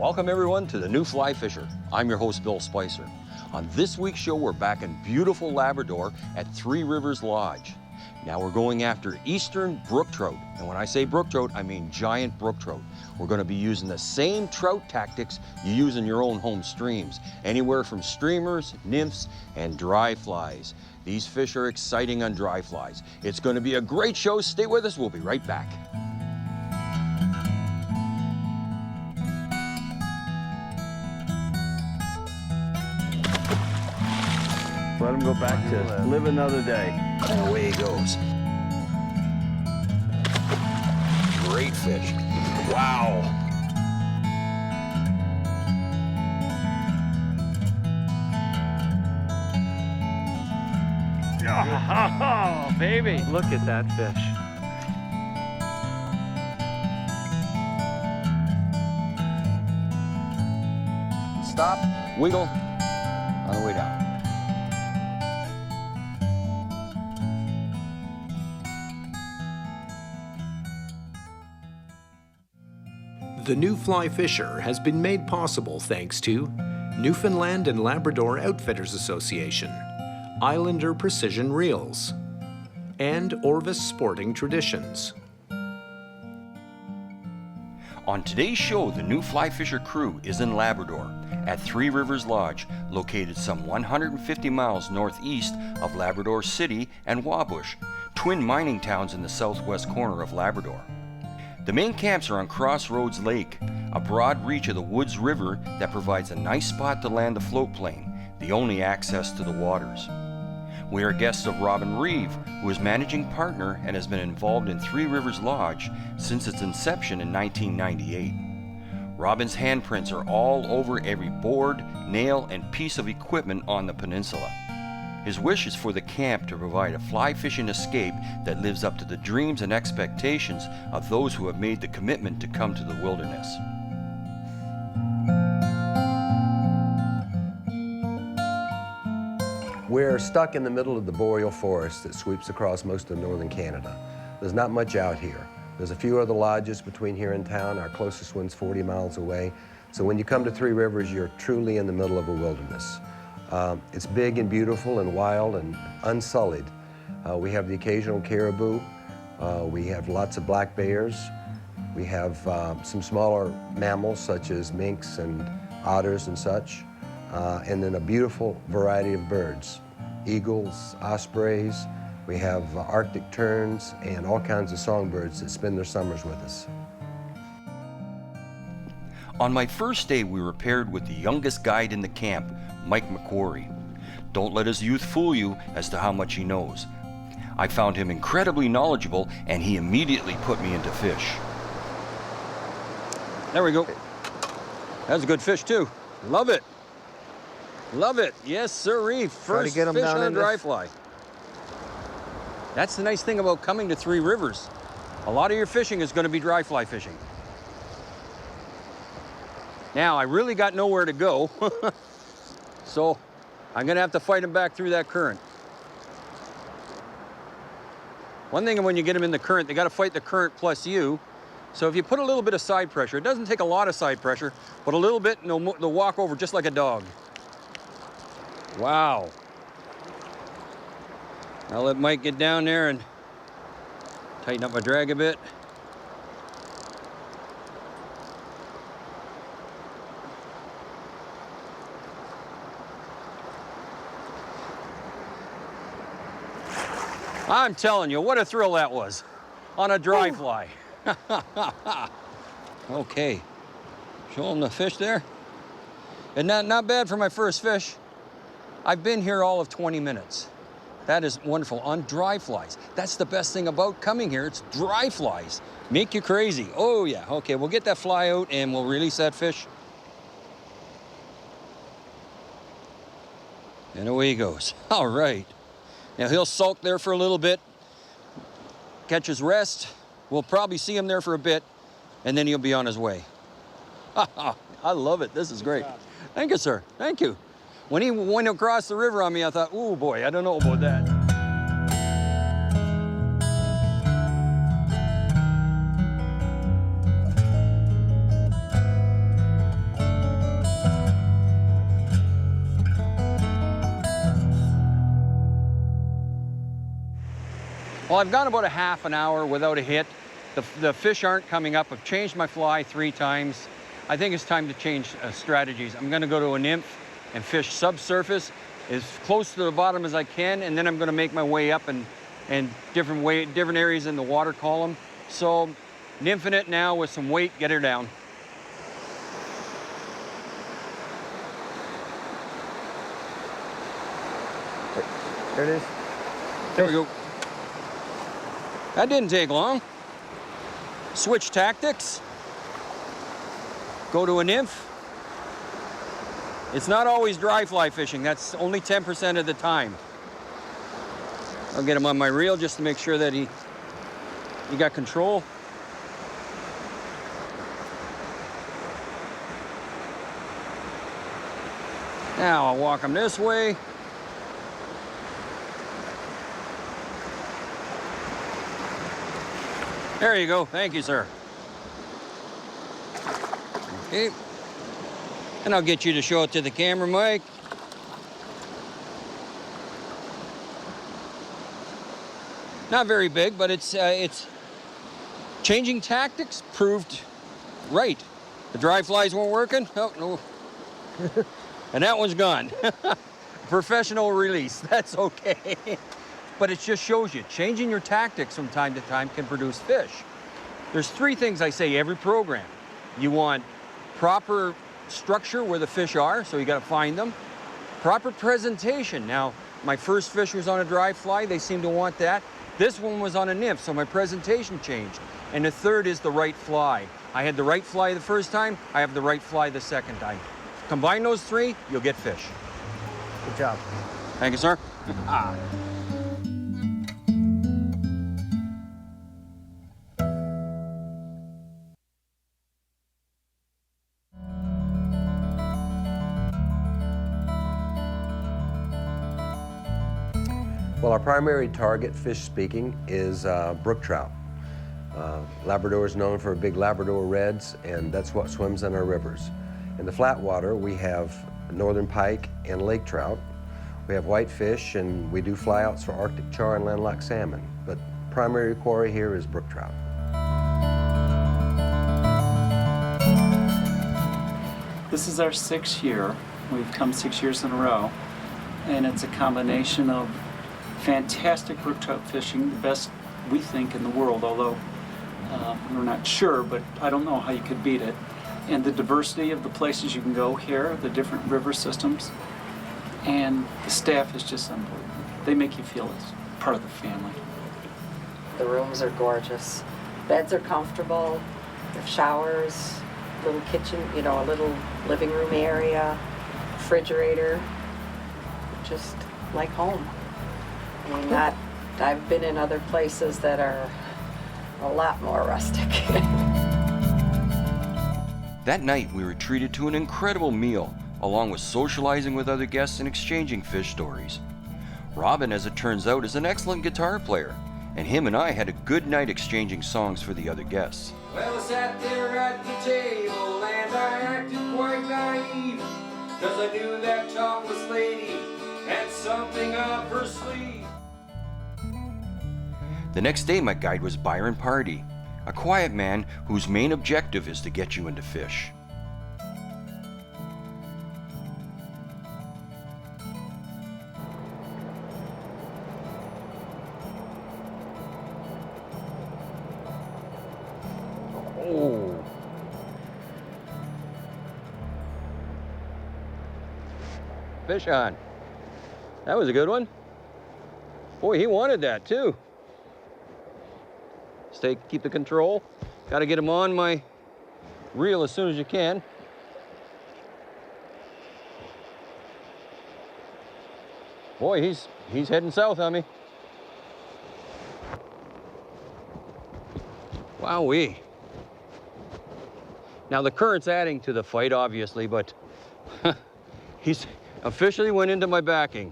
Welcome everyone to the New Fly Fisher. I'm your host, Bill Spicer. On this week's show, we're back in beautiful Labrador at Three Rivers Lodge. Now we're going after eastern brook trout. And when I say brook trout, I mean giant brook trout. We're going to be using the same trout tactics you use in your own home streams. Anywhere from streamers, nymphs, and dry flies. These fish are exciting on dry flies. It's going to be a great show. Stay with us. We'll be right back. Let him go back to live another day. And away he goes. Great fish. Wow. Oh, baby. Look at that fish. Stop, wiggle, on the way down. The New Fly Fisher has been made possible thanks to Newfoundland and Labrador Outfitters Association, Islander Precision Reels, and Orvis Sporting Traditions. On today's show, the New Fly Fisher crew is in Labrador at Three Rivers Lodge, located some 150 miles northeast of Labrador City and Wabush, twin mining towns in the southwest corner of Labrador. The main camps are on Crossroads Lake, a broad reach of the Woods River that provides a nice spot to land the float plane, the only access to the waters. We are guests of Robin REEVE, who is managing partner and has been involved in Three Rivers Lodge since its inception in 1998. Robin's handprints are all over every board, nail, and piece of equipment on the peninsula. His wish is for the camp to provide a fly fishing escape that lives up to the dreams and expectations of those who have made the commitment to come to the wilderness. We're stuck in the middle of the boreal forest that sweeps across most of northern Canada. There's not much out here. There's a few other lodges between here and town. Our closest one's 40 miles away. So when you come to Three Rivers, you're truly in the middle of a wilderness. It's big and beautiful and wild and unsullied. We have the occasional caribou. We have lots of black bears. We have some smaller mammals such as minks and otters and such. And then a beautiful variety of birds. Eagles, ospreys. We have Arctic terns and all kinds of songbirds that spend their summers with us. On my first day, we were paired with the youngest guide in the camp, Mike MacQUARRIE. Don't let his youth fool you as to how much he knows. I found him incredibly knowledgeable, and he immediately put me into fish. There we go. That's a good fish too. Love it. Love it. Yes, sirree. First get 'em fish down on a in dry this. fly. That's the nice thing about coming to Three Rivers. A lot of your fishing is going to be dry fly fishing. Now, I really got nowhere to go, so I'm gonna have to fight him back through that current. One thing when you get them in the current, they gotta fight the current plus you. So if you put a little bit of side pressure, it doesn't take a lot of side pressure, but a little bit and they'll walk over just like a dog. Wow. I'll let Mike get down there and tighten up my drag a bit. I'm telling you, what a thrill that was on a dry fly. Okay, show him the fish there. And not bad for my first fish. I've been here all of 20 minutes. That is wonderful on dry flies. That's the best thing about coming here. It's dry flies. Make you crazy. Oh yeah, okay, we'll get that fly out and we'll release that fish. And away he goes. All right. Now he'll sulk there for a little bit, catch his rest. We'll probably see him there for a bit, and then he'll be on his way. I love it. This is great. Thank you, sir. Thank you. When he went across the river on me, I thought, oh boy, I don't know about that. Well, I've gone about a half an hour without a hit. The fish aren't coming up. I've changed my fly 3 times. I think it's time to change strategies. I'm gonna go to a nymph and fish subsurface as close to the bottom as I can, and then I'm gonna make my way up and different areas in the water column. So nymphing it now with some weight, get her down. There it is. There we go. That didn't take long. Switch tactics. Go to a nymph. It's not always dry fly fishing. That's only 10% of the time. I'll get him on my reel just to make sure that he got control. Now I'll walk him this way. There you go. Thank you, sir. Okay. And I'll get you to show it to the camera, Mike. Not very big, but it's changing tactics proved right. The dry flies weren't working. Oh, no. And that one's gone. Professional release. That's okay. But it just shows you, changing your tactics from time to time can produce fish. There's 3 things I say every program. You want proper structure where the fish are, so you gotta find them. Proper presentation. Now, my first fish was on a dry fly, they seem to want that. This one was on a nymph, so my presentation changed. And the third is the right fly. I had the right fly the first time, I have the right fly the second time. Combine those 3, you'll get fish. Good job. Thank you, sir. Well, our primary target, fish speaking, is brook trout. Labrador is known for big Labrador reds, and that's what swims in our rivers. In the flat water, we have northern pike and lake trout. We have whitefish, and we do flyouts for Arctic char and landlocked salmon. But primary quarry here is brook trout. This is our 6th year. We've come 6 years in a row, and it's a combination of fantastic brook trout fishing, the best we think in the world, although we're not sure, but I don't know how you could beat it. And the diversity of the places you can go here, the different river systems, and the staff is just unbelievable. They make you feel as part of the family. The rooms are gorgeous. Beds are comfortable. There's showers, little kitchen, you know, a little living room area, refrigerator, just like home. And I've been in other places that are a lot more rustic. That night, we were treated to an incredible meal, along with socializing with other guests and exchanging fish stories. Robin, as it turns out, is an excellent guitar player, and him and I had a good night exchanging songs for the other guests. Well, I sat there at the table and I acted quite naive, 'cause I knew that topless lady had something up her sleeve. The next day, my guide was BYRON PARDY, a quiet man whose main objective is to get you into fish. Oh. Fish on. That was a good one. Boy, he wanted that too. Keep the control. Got to get him on my reel as soon as you can. Boy, he's heading south on me. Wowee. Now the current's adding to the fight, obviously, but he's officially went into my backing.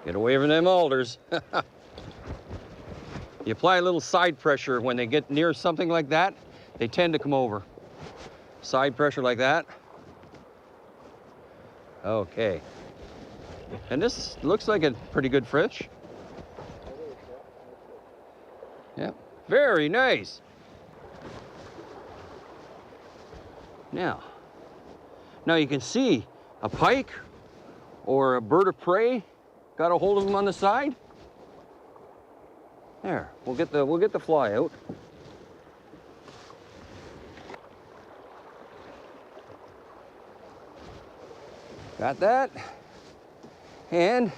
Get away from them alders. You apply a little side pressure when they get near something like that, they tend to come over. Side pressure like that. Okay. And this looks like a pretty good fish. Yeah, very nice. Now you can see a pike or a bird of prey got a hold of them on the side. There, we'll get the fly out. Got that. And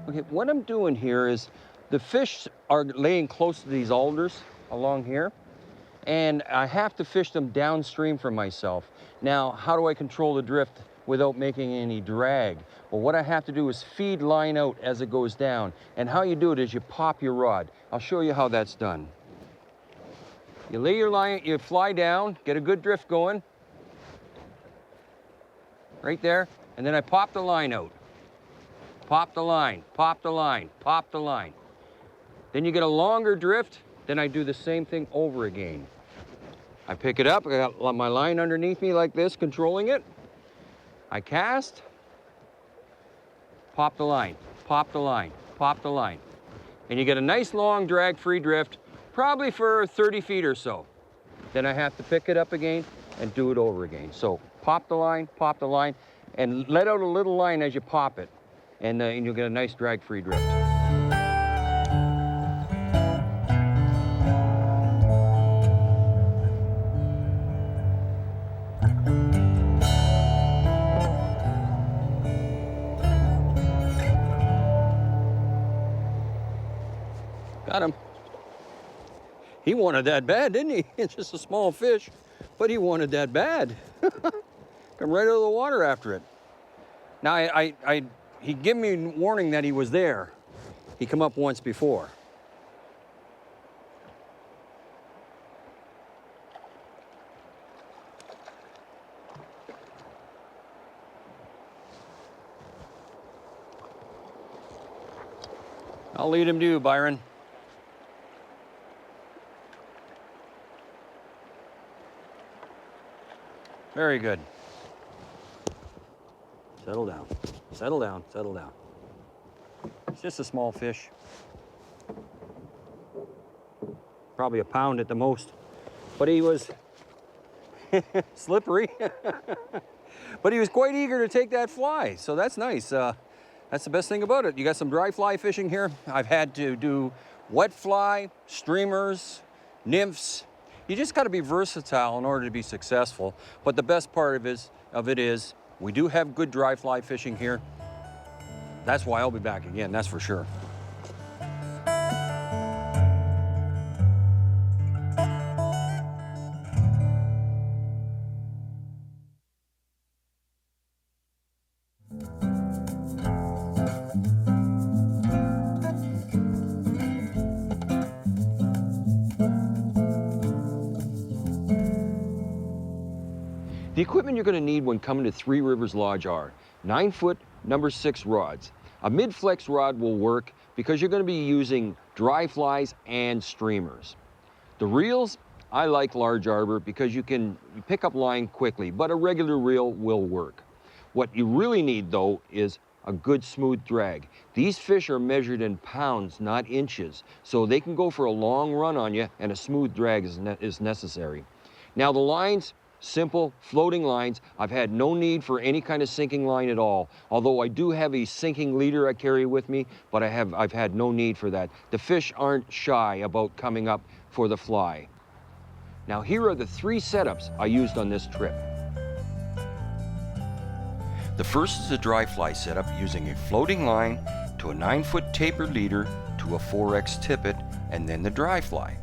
okay, what I'm doing here is the fish are laying close to these alders along here, and I have to fish them downstream from myself. Now, how do I control the drift without making any drag? Well, what I have to do is feed line out as it goes down. And how you do it is you pop your rod. I'll show you how that's done. You lay your line, you fly down, get a good drift going. Right there. And then I pop the line out. Pop the line, pop the line, pop the line. Then you get a longer drift, then I do the same thing over again. I pick it up, I got my line underneath me like this, controlling it. I cast, pop the line, pop the line, pop the line. And you get a nice long drag-free drift, probably for 30 feet or so. Then I have to pick it up again and do it over again. So pop the line, and let out a little line as you pop it. And you'll get a nice drag-free drift. Got him. He wanted that bad, didn't he? It's just a small fish, but he wanted that bad. Come right out of the water after it. Now, he gave me warning that he was there. He come up once before. I'll lead him to you, Byron. Very good. Settle down, settle down, settle down. It's just a small fish. Probably a pound at the most. But he was slippery. But he was quite eager to take that fly, so that's nice. That's the best thing about it. You got some dry fly fishing here. I've had to do wet fly, streamers, nymphs. You just got to be versatile in order to be successful. But the best part of it is we do have good dry fly fishing here. That's why I'll be back again, that's for sure. The equipment you're going to need when coming to Three Rivers Lodge are 9-foot number 6 rods. A mid-flex rod will work because you're going to be using dry flies and streamers. The reels, I like large arbor because you can pick up line quickly, but a regular reel will work. What you really need though is a good smooth drag. These fish are measured in pounds, not inches, so they can go for a long run on you and a smooth drag is necessary. Now the lines, simple floating lines. I've had no need for any kind of sinking line at all, although I do have a sinking leader I carry with me, but I've had no need for that. The fish aren't shy about coming up for the fly. Now here are the 3 setups I used on this trip. The first is a dry fly setup using a floating line to a 9-foot tapered leader to a 4X tippet and then the dry fly.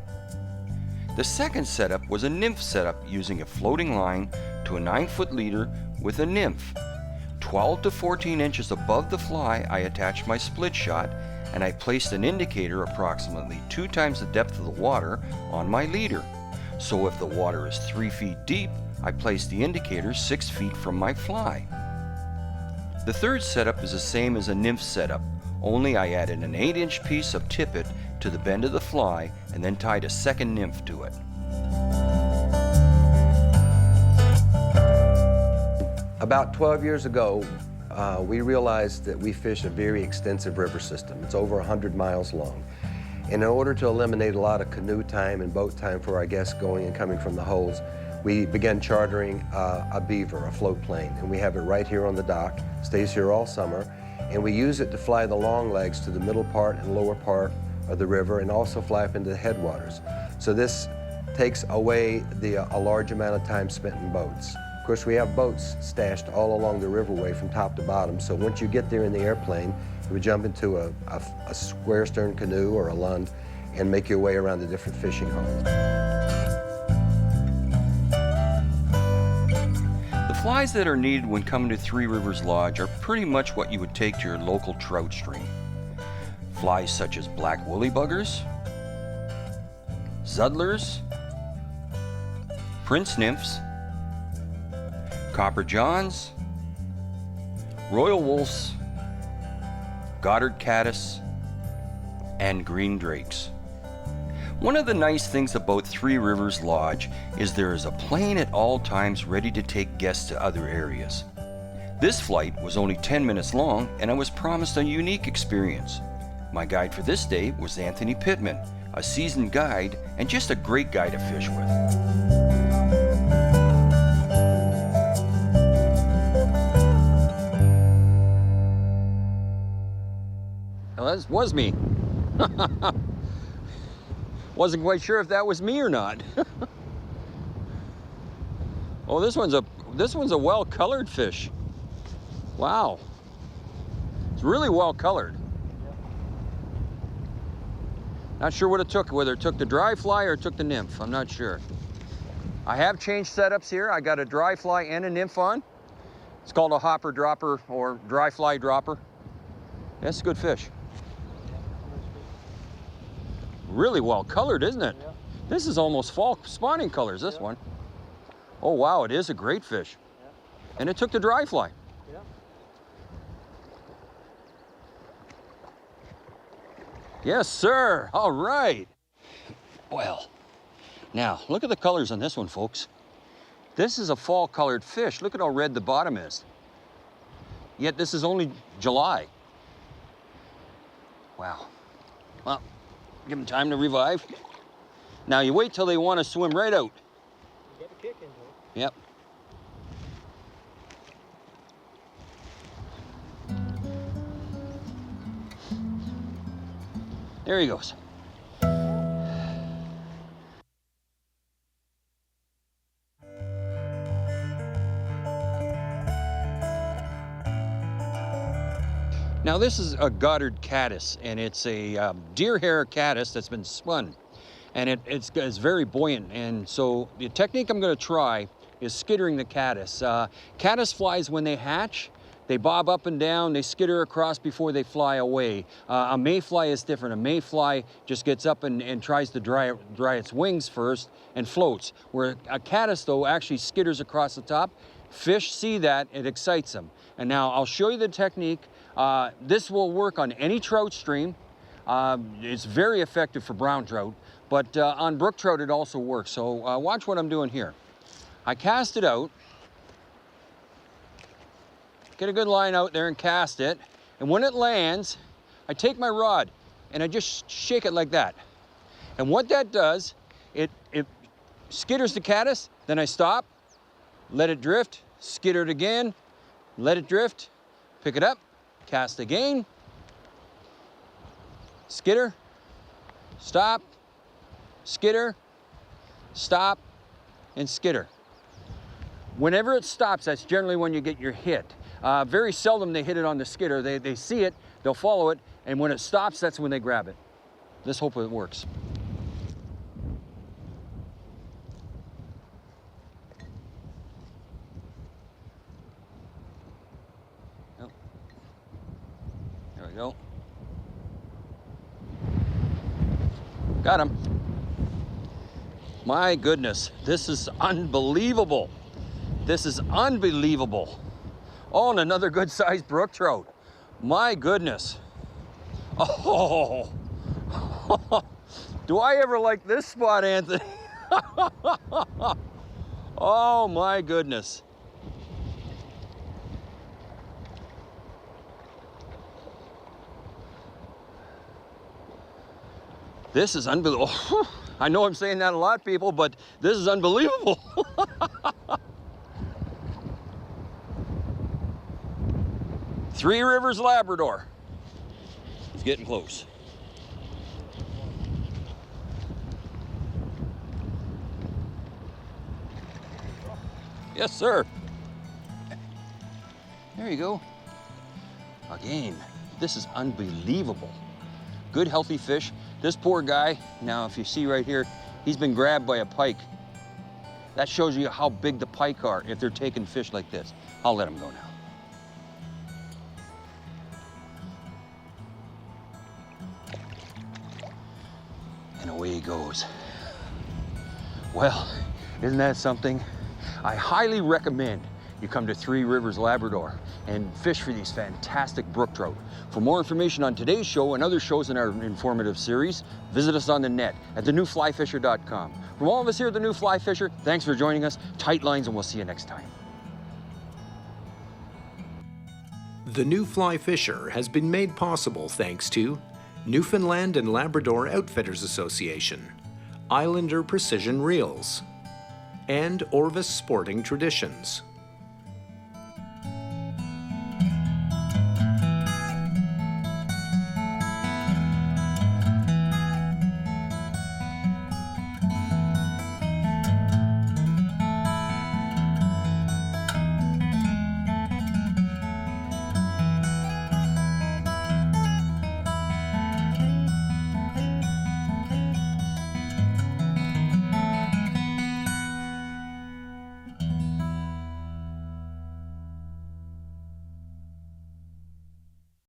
The second setup was a nymph setup using a floating line to a 9-foot leader with a nymph. 12 to 14 inches above the fly, I attached my split shot and I placed an indicator approximately 2 times the depth of the water on my leader. So if the water is 3 feet deep, I place the indicator 6 feet from my fly. The third setup is the same as a nymph setup, only I added an 8-inch piece of tippet to the bend of the fly and then tied a second nymph to it. About 12 years ago, we realized that we fish a very extensive river system. It's over 100 miles long. And in order to eliminate a lot of canoe time and boat time for our guests going and coming from the holes, we began chartering a beaver, a float plane, and we have it right here on the dock, stays here all summer, and we use it to fly the long legs to the middle part and lower part of the river and also fly up into the headwaters. So this takes away a large amount of time spent in boats. Of course, we have boats stashed all along the riverway from top to bottom, so once you get there in the airplane, you would jump into a square stern canoe or a lund and make your way around the different fishing holes. The flies that are needed when coming to Three Rivers Lodge are pretty much what you would take to your local trout stream. Flies such as black woolly buggers, zuddlers, prince nymphs, copper johns, royal wolves, Goddard caddis, and green drakes. One of the nice things about Three Rivers Lodge is there is a plane at all times ready to take guests to other areas. This flight was only 10 minutes long and I was promised a unique experience. My guide for this day was Anthony PITTMAN, a seasoned guide and just a great guy to fish with. Well, that was me. Wasn't quite sure if that was me or not. Oh, this one's a well-colored fish. Wow. It's really well-colored. Not sure what it took, whether it took the dry fly or it took the nymph. I'm not sure. I have changed setups here. I got a dry fly and a nymph on. It's called a hopper dropper or dry fly dropper. That's a good fish. Really well colored, isn't it? Yeah. This is almost fall spawning colors, this one. Oh wow, it is a great fish. Yeah. And it took the dry fly. Yeah. Yes, sir. All right. Well, now look at the colors on this one, folks. This is a fall colored fish. Look at how red the bottom is. Yet this is only July. Wow. Well, give them time to revive. Now you wait till they want to swim right out. You get a kick into it. Yep. There he goes. Now this is a Goddard caddis, and it's a deer hair caddis that's been spun, and it's very buoyant. And so the technique I'm going to try is skittering the caddis. Caddis flies, when they hatch, they bob up and down, they skitter across before they fly away. A mayfly is different. A mayfly just gets up and tries to dry its wings first and floats, where a caddis, though, actually skitters across the top. Fish see that, it excites them. And now I'll show you the technique. This will work on any trout stream. It's very effective for brown trout, but on brook trout it also works. So watch what I'm doing here. I cast it out, get a good line out there and cast it, and when it lands, I take my rod and I just shake it like that. And what that does, it skitters the caddis, then I stop, let it drift, skitter it again, let it drift, pick it up, cast again, skitter, stop, skitter, stop, and skitter. Whenever it stops, that's generally when you get your hit. Very seldom they hit it on the skitter. They see it, they'll follow it, and when it stops, that's when they grab it. Let's hope it works. we go. Got him. My goodness, this is unbelievable. This is unbelievable. Oh, and another good sized brook trout. My goodness. Oh, do I ever like this spot, Anthony? Oh my goodness. This is unbelievable. I know I'm saying that a lot, people, but this is unbelievable. Three Rivers Labrador. It's getting close. Yes, sir. There you go. Again, this is unbelievable. Good, healthy fish. This poor guy, now if you see right here, he's been grabbed by a pike. That shows you how big the pike are if they're taking fish like this. I'll let him go now. And away he goes. Well, isn't that something? I highly recommend you come to Three Rivers Labrador and fish for these fantastic brook trout. For more information on today's show and other shows in our informative series, visit us on the net at thenewflyfisher.com. From all of us here at The New Fly Fisher, thanks for joining us. Tight lines, and we'll see you next time. The New Fly Fisher has been made possible thanks to Newfoundland and Labrador Outfitters Association, Islander Precision Reels, and Orvis Sporting Traditions.